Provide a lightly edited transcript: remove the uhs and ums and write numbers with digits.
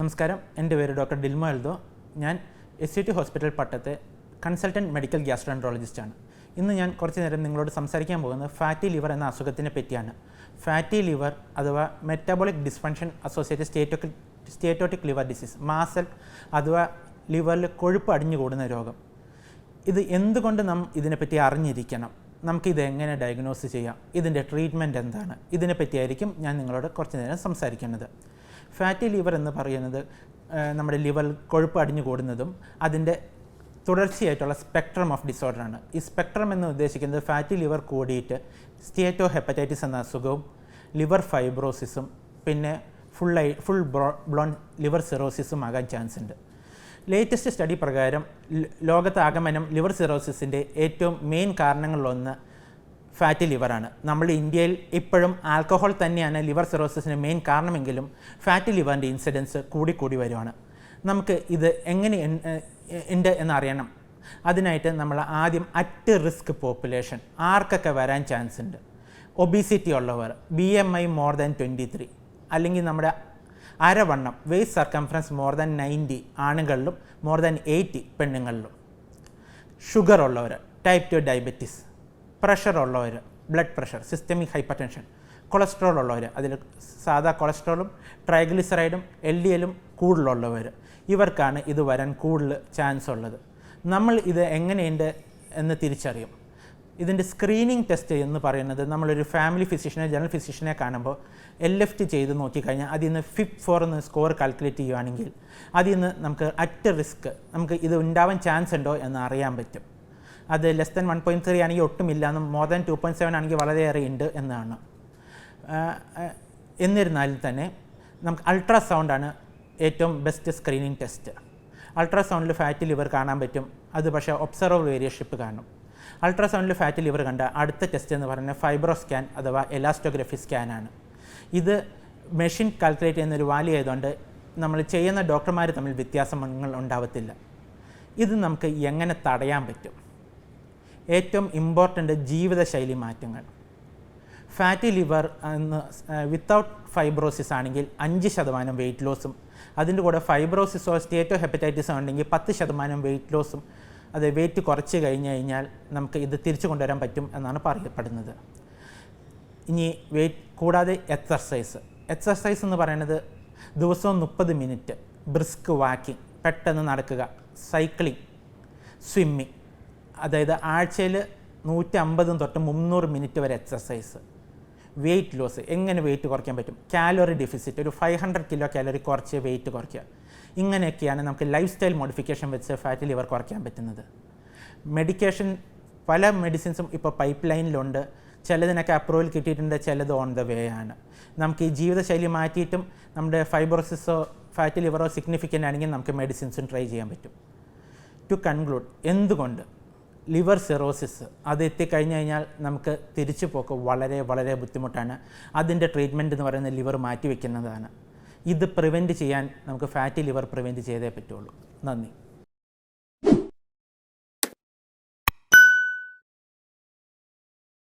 നമസ്കാരം, എൻ്റെ പേര് ഡോക്ടർ ഡിൽമ എൽദോ. ഞാൻ SCT ഹോസ്പിറ്റൽ പട്ടത്തെ കൺസൾട്ടൻറ്റ് മെഡിക്കൽ ഗ്യാസ്ട്രോൻട്രോളജിസ്റ്റാണ്. ഇന്ന് ഞാൻ കുറച്ച് നേരം നിങ്ങളോട് സംസാരിക്കാൻ പോകുന്നത് ഫാറ്റി ലിവർ എന്ന അസുഖത്തിനെ പറ്റിയാണ്. ഫാറ്റി ലിവർ അഥവാ metabolic dysfunction associated steatotic liver disease, MASLD അഥവാ ലിവറിൽ കൊഴുപ്പ് അടിഞ്ഞുകൂടുന്ന രോഗം. ഇത് എന്തുകൊണ്ട് നാം ഇതിനെപ്പറ്റി അറിഞ്ഞിരിക്കണം, നമുക്കിത് എങ്ങനെ ഡയഗ്നോസ് ചെയ്യാം, ഇതിൻ്റെ ട്രീറ്റ്മെൻറ്റ് എന്താണ്, ഇതിനെപ്പറ്റിയായിരിക്കും ഞാൻ നിങ്ങളോട് കുറച്ച് നേരം സംസാരിക്കുന്നത്. ഫാറ്റി ലിവർ എന്ന് പറയുന്നത് നമ്മുടെ ലിവറിൽ കൊഴുപ്പ് അടിഞ്ഞു കൂടുന്നതും അതിൻ്റെ തുടർച്ചയായിട്ടുള്ള സ്പെക്ട്രം ഓഫ് ഡിസോർഡറാണ്. ഈ സ്പെക്ട്രം എന്ന് ഉദ്ദേശിക്കുന്നത് ഫാറ്റി ലിവർ കൂടിയിട്ട് സ്റ്റേറ്റോ ഹെപ്പറ്റൈറ്റിസ് എന്ന അസുഖവും ലിവർ ഫൈബ്രോസിസും പിന്നെ ഫുൾ ബ്ലോൺ ലിവർ സിറോസിസും ആകാൻ ചാൻസ് ഉണ്ട്. ലേറ്റസ്റ്റ് സ്റ്റഡി പ്രകാരം ലോകത്താകമാനം ലിവർ സിറോസിസിൻ്റെ ഏറ്റവും മെയിൻ കാരണങ്ങളിലൊന്ന് ഫാറ്റി ലിവറാണ്. നമ്മൾ ഇന്ത്യയിൽ ഇപ്പോഴും ആൽക്കഹോൾ തന്നെയാണ് ലിവർ സിറോസിസിന് മെയിൻ കാരണമെങ്കിലും ഫാറ്റി ലിവറിൻ്റെ ഇൻസിഡൻസ് കൂടി വരുവാണ്. നമുക്ക് ഇത് എങ്ങനെ ഉണ്ട് എന്നറിയണം. അതിനായിട്ട് നമ്മൾ ആദ്യം അറ്റ് റിസ്ക് പോപ്പുലേഷൻ ആർക്കൊക്കെ വരാൻ ചാൻസ് ഉണ്ട്. ഒബീസിറ്റി ഉള്ളവർ, BMI മോർ ദാൻ 23, അല്ലെങ്കിൽ നമ്മുടെ അരവണ്ണം വെയ്സ്റ്റ് സർക്കംഫറൻസ് മോർ ദാൻ 90 ആണുങ്ങളിലും മോർ ദാൻ 80 പെണ്ണുങ്ങളിലും, ഷുഗർ ഉള്ളവർ, ടൈപ്പ് 2 ഡയബറ്റീസ്, പ്രഷർ ഉള്ളവർ, blood pressure, systemic hypertension, cholesterol ഉള്ളവർ, അതിൽ സാധാ കൊളസ്ട്രോളും ട്രൈഗ്ലിസറൈഡും LDLും കൂടുതലുള്ളവർ, ഇവർക്കാണ് ഇത് വരാൻ കൂടുതൽ ചാൻസ് ഉള്ളത്. നമ്മൾ ഇത് എങ്ങനെയുണ്ട് എന്ന് തിരിച്ചറിയും. ഇതിൻ്റെ സ്ക്രീനിങ് ടെസ്റ്റ് എന്ന് പറയുന്നത് നമ്മളൊരു ഫാമിലി ഫിസിഷ്യനെ, ജനറൽ ഫിസിഷ്യനെ കാണുമ്പോൾ LFT ചെയ്ത് നോക്കിക്കഴിഞ്ഞാൽ അതിൽ നിന്ന് FIB-4 എന്ന് സ്കോർ കാൽക്കുലേറ്റ് ചെയ്യുകയാണെങ്കിൽ അതിൽ നിന്ന് നമുക്ക് അറ്റ് റിസ്ക് നമുക്ക് ഇത് ഉണ്ടാവാൻ ചാൻസ് ഉണ്ടോ എന്ന് അറിയാൻ പറ്റും. അത് ലെസ് ദാൻ 1.3 ആണെങ്കിൽ ഒട്ടുമില്ല എന്നും മോർ ദാൻ 2.7 ആണെങ്കിൽ വളരെയേറെ ഉണ്ട് എന്നാണ്. എന്നിരുന്നാലും തന്നെ നമുക്ക് അൾട്രാസൗണ്ടാണ് ഏറ്റവും ബെസ്റ്റ് സ്ക്രീനിങ് ടെസ്റ്റ്. അൾട്രാസൗണ്ടിൽ ഫാറ്റി ലിവർ കാണാൻ പറ്റും. അത് പക്ഷേ ഒബ്സർവർ വേരിയർഷിപ്പ് കാണും. അൾട്രാസൗണ്ടിൽ ഫാറ്റി ലിവർ കണ്ട അടുത്ത ടെസ്റ്റ് എന്ന് പറയുന്നത് ഫൈബ്രോ സ്കാൻ അഥവാ എലാസ്റ്റോഗ്രഫി സ്കാനാണ്. ഇത് മെഷീൻ കാൽക്കുലേറ്റ് ചെയ്യുന്നൊരു വാല്യൂ ആയതുകൊണ്ട് നമ്മൾ ചെയ്യുന്ന ഡോക്ടർമാർ തമ്മിൽ വ്യത്യാസങ്ങൾ ഉണ്ടാവത്തില്ല. ഇത് നമുക്ക് എങ്ങനെ തടയാൻ പറ്റും? ഏറ്റവും ഇമ്പോർട്ടൻ്റ് ജീവിതശൈലി മാറ്റങ്ങൾ. ഫാറ്റി ലിവർ വിത്തൗട്ട് ഫൈബ്രോസിസ് ആണെങ്കിൽ 5% വെയിറ്റ് ലോസും, അതിൻ്റെ കൂടെ ഫൈബ്രോസിസോ സ്റ്റേറ്റോ ഹെപ്പറ്റൈറ്റിസോ ഉണ്ടെങ്കിൽ 10% വെയിറ്റ് ലോസും, അത് വെയിറ്റ് കുറച്ച് കഴിഞ്ഞാൽ നമുക്ക് ഇത് തിരിച്ചു കൊണ്ടുവരാൻ പറ്റും എന്നാണ് പറയപ്പെടുന്നത്. ഇനി വെയിറ്റ് കൂടാതെ എക്സർസൈസ് എന്ന് പറയുന്നത് ദിവസവും 30 മിനിറ്റ് ബ്രിസ്ക് വാക്കിംഗ്, പെട്ടെന്ന് നടക്കുക, സൈക്ലിംഗ്, സ്വിമ്മിങ്, അതായത് ആഴ്ചയിൽ 150 തൊട്ട് 300 മിനിറ്റ് വരെ എക്സർസൈസ്. വെയിറ്റ് ലോസ്, എങ്ങനെ വെയിറ്റ് കുറയ്ക്കാൻ പറ്റും? കാലോറി ഡെഫിസിറ്റ്, ഒരു 500 കിലോ കാലറി കുറച്ച് വെയിറ്റ് കുറയ്ക്കുക. ഇങ്ങനെയൊക്കെയാണ് നമുക്ക് ലൈഫ് സ്റ്റൈൽ മോഡിഫിക്കേഷൻ വെച്ച് ഫാറ്റി ലിവർ കുറയ്ക്കാൻ പറ്റുന്നത്. മെഡിക്കേഷൻ, പല മെഡിസിൻസും ഇപ്പോൾ പൈപ്പ് ലൈനിലുണ്ട്. ചിലതിനൊക്കെ അപ്രൂവൽ കിട്ടിയിട്ടുണ്ട്, ചിലത് ഓൺ ദ വേ ആണ്. നമുക്ക് ഈ ജീവിതശൈലി മാറ്റിയിട്ടും നമ്മുടെ ഫൈബ്രോസിസോ ഫാറ്റി ലിവറോ സിഗ്നിഫിക്കൻ്റ് ആണെങ്കിൽ നമുക്ക് മെഡിസിൻസും ട്രൈ ചെയ്യാൻ പറ്റും. ടു കൺക്ലൂഡ്, എന്തുകൊണ്ട് ലിവർ സിറോസിസ് അത് എത്തിക്കഴിഞ്ഞ് കഴിഞ്ഞാൽ നമുക്ക് തിരിച്ചു പോക്ക് വളരെ ബുദ്ധിമുട്ടാണ്. അതിൻ്റെ ട്രീറ്റ്മെൻറ്റ് എന്ന് പറയുന്നത് ലിവർ മാറ്റി വയ്ക്കുന്നതാണ്. ഇത് പ്രിവെൻറ്റ് ചെയ്യാൻ നമുക്ക് ഫാറ്റി ലിവർ പ്രിവെൻറ്റ് ചെയ്തേ പറ്റുള്ളൂ. നന്ദി.